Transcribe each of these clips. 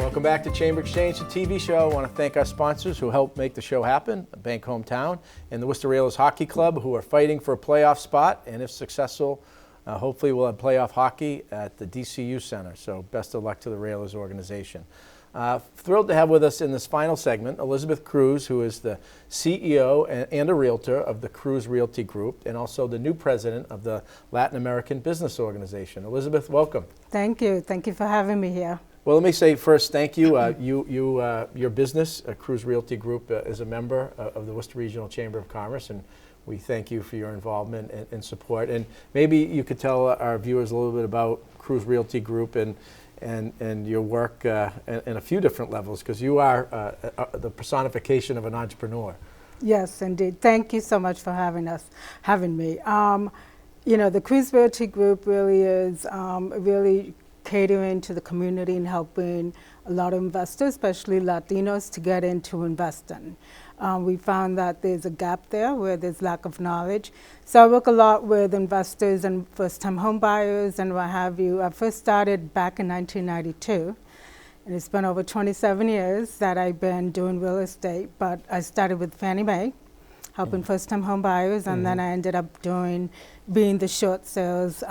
Welcome back to Chamber Exchange, the TV show. I want to thank our sponsors who helped make the show happen, Bank Hometown and the Worcester Railers Hockey Club, who are fighting for a playoff spot, and if successful, hopefully we'll have playoff hockey at the DCU Center. So best of luck to the Railers organization. Thrilled to have with us in this final segment Elizabeth Cruz, who is the CEO and a Realtor of the Cruz Realty Group, and also the new president of the Latin American Business Organization. Elizabeth, welcome. Thank you. Thank you for having me here. Well, let me say first, thank you. Your business, Cruz Realty Group, is a member of the Worcester Regional Chamber of Commerce, and we thank you for your involvement and support. And maybe you could tell our viewers a little bit about Cruz Realty Group and your work in a few different levels, because you are the personification of an entrepreneur. Yes, indeed. Thank you so much for having me. You know, the Cruz Realty Group really is really catering to the community and helping a lot of investors, especially Latinos, to get into investing. We found that there's a gap there where there's lack of knowledge. So I work a lot with investors and first-time home buyers and what have you. I first started back in 1992, and it's been over 27 years that I've been doing real estate, but I started with Fannie Mae, helping first-time home buyers, and then I ended up being the short sales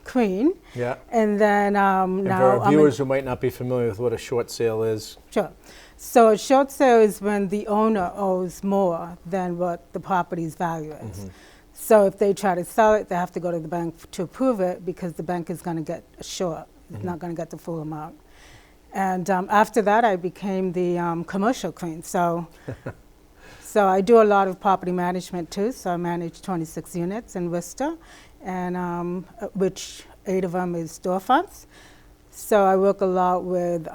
queen. Yeah. And then now for our viewers who might not be familiar with what a short sale is. Sure. So a short sale is when the owner owes more than what the property's value is. So if they try to sell it, they have to go to the bank to approve it, because the bank is going to get short. It's not going to get the full amount. And after that, I became the commercial queen. So I do a lot of property management too. So I manage 26 units in Worcester, and which 8 of them is storefronts. So I work a lot with,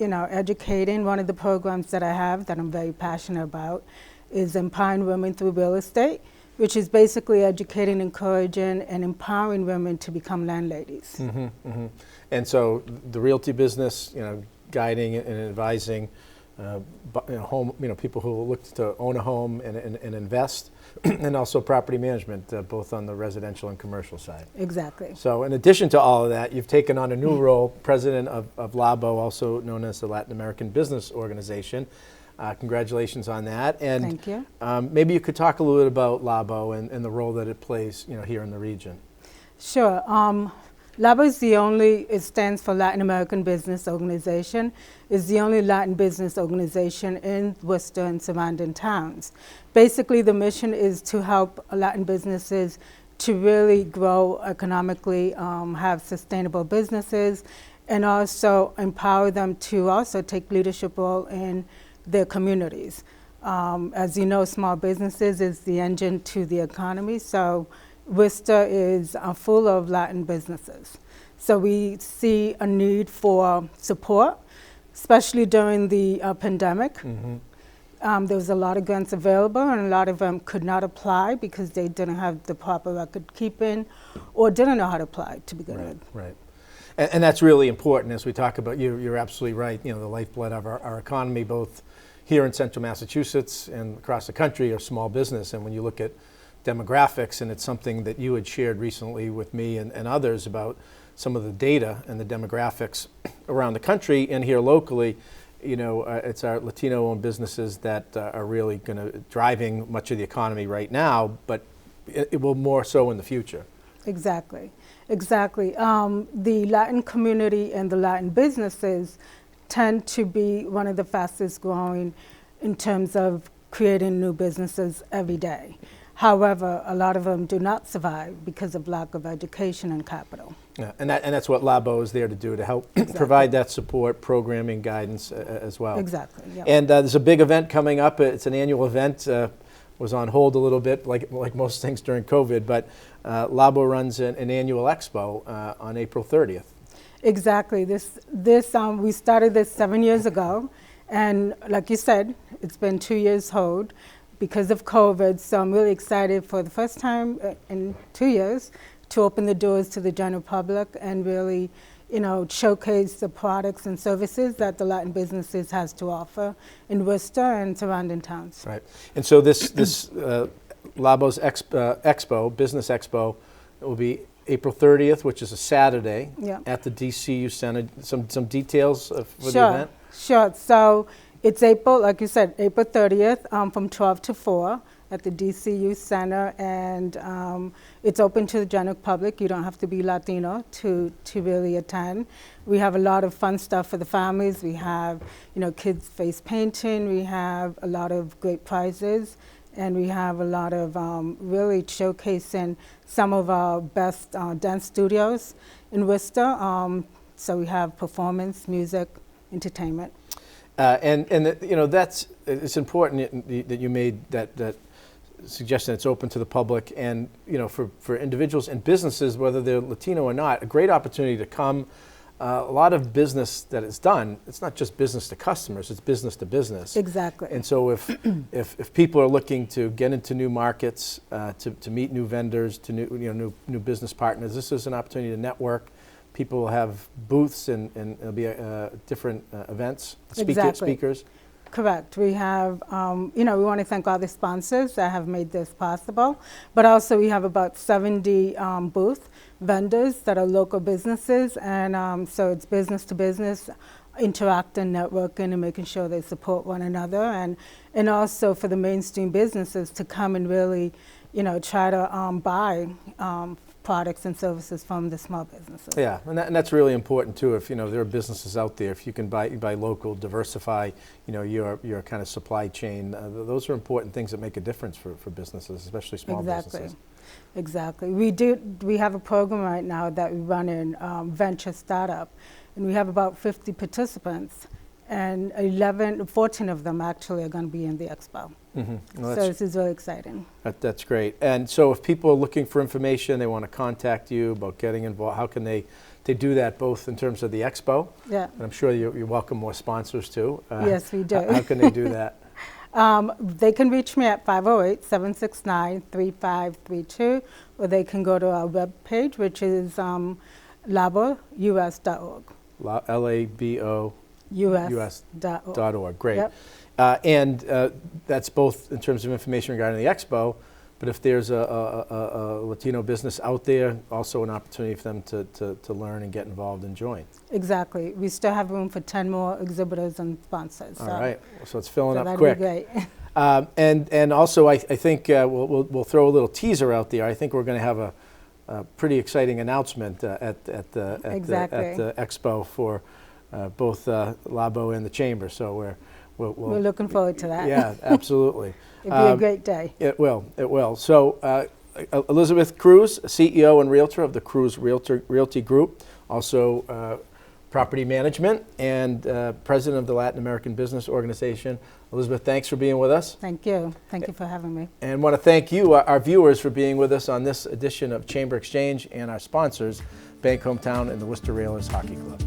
educating. One of the programs that I have that I'm very passionate about is empowering women through real estate, which is basically educating, encouraging, and empowering women to become landladies. And so the realty business, guiding and advising people who look to own a home and invest, and also property management, both on the residential and commercial side. Exactly. So in addition to all of that, you've taken on a new role, president of LABO, also known as the Latin American Business Organization. Congratulations on that. And thank you. Maybe you could talk a little bit about LABO and the role that it plays, here in the region. Sure. LABO is it stands for Latin American Business Organization, is the only Latin business organization in Worcester and surrounding towns. Basically, the mission is to help Latin businesses to really grow economically, have sustainable businesses, and also empower them to also take leadership role in their communities. As you know, small businesses is the engine to the economy, so Worcester is full of Latin businesses. So we see a need for support, especially during the pandemic. There was a lot of grants available, and a lot of them could not apply because they didn't have the proper record keeping or didn't know how to apply to begin with. Right. And that's really important as we talk about, you're absolutely right, the lifeblood of our economy, both here in central Massachusetts and across the country, are small business. And when you look at demographics, and it's something that you had shared recently with me and others about some of the data and the demographics around the country and here locally, it's our Latino-owned businesses that are really driving much of the economy right now, but it will more so in the future. Exactly. The Latin community and the Latin businesses tend to be one of the fastest growing in terms of creating new businesses every day. However, a lot of them do not survive because of lack of education and capital. Yeah, and that's what LABO is there to do, to help provide that support, programming, guidance as well. Exactly. Yep. And there's a big event coming up. It's an annual event. Was on hold a little bit, like most things during COVID, but LABO runs an annual expo on April 30th. Exactly. We started this 7 years ago, and like you said, it's been 2 years hold because of COVID, so I'm really excited for the first time in 2 years to open the doors to the general public and really, showcase the products and services that the Latin businesses has to offer in Worcester and surrounding towns. Right. And so this LABO's Expo, Business Expo, will be April 30th, which is a Saturday, Yeah. at the DCU Center. Some details for the Sure, event? sure. So it's April, like you said, April 30th from 12 to 4 at the DCU Center, and it's open to the general public. You don't have to be Latino to really attend. We have a lot of fun stuff for the families. We have, kids face painting. We have a lot of great prizes, and we have a lot of really showcasing some of our best dance studios in Worcester. So we have performance, music, entertainment. It's important that you made that suggestion it's open to the public, and for individuals and businesses, whether they're Latino or not, a great opportunity to come. A lot of business that is done, it's not just business to customers, it's business to business. Exactly. And so if people are looking to get into new markets, to meet new vendors, to new business partners, this is an opportunity to network. People will have booths, and there'll be different events, speakers. Correct. We have, we want to thank all the sponsors that have made this possible, but also we have about 70 booth vendors that are local businesses, and so it's business to business, interacting, networking, and making sure they support one another, and also for the mainstream businesses to come and really, try to buy products and services from the small businesses. Yeah, and that's really important too. If there are businesses out there, if you can buy local, diversify, your kind of supply chain. Those are important things that make a difference for businesses, especially small businesses. Exactly. We have a program right now that we run in venture startup, and we have about 50 participants, and 14 of them actually are going to be in the expo. Mm-hmm. Well, so this is really exciting. That's great. And so if people are looking for information, they want to contact you about getting involved, how can they do that, both in terms of the expo? Yeah. And I'm sure you welcome more sponsors too. Yes, we do. How can they do that? They can reach me at 508-769-3532, or they can go to our webpage, which is LABOUS.org. LABO US.org. Great. Yep. And that's both in terms of information regarding the expo, but if there's a Latino business out there, also an opportunity for them to learn and get involved and join. Exactly. We still have room for 10 more exhibitors and sponsors. All right. So it's filling up that'd quick. Be great. And also, I think we'll throw a little teaser out there. I think we're going to have a pretty exciting announcement at the expo for both LABO and the Chamber. So we're looking forward to that. Yeah, absolutely. It'll be a great day. It will. So Elizabeth Cruz, CEO and Realtor of the Cruz Realty Group, also property management and president of the Latin American Business Organization. Elizabeth, thanks for being with us. Thank you. Thank you for having me. And want to thank you, our viewers, for being with us on this edition of Chamber Exchange, and our sponsors, Bank Hometown and the Worcester Railers Hockey Club.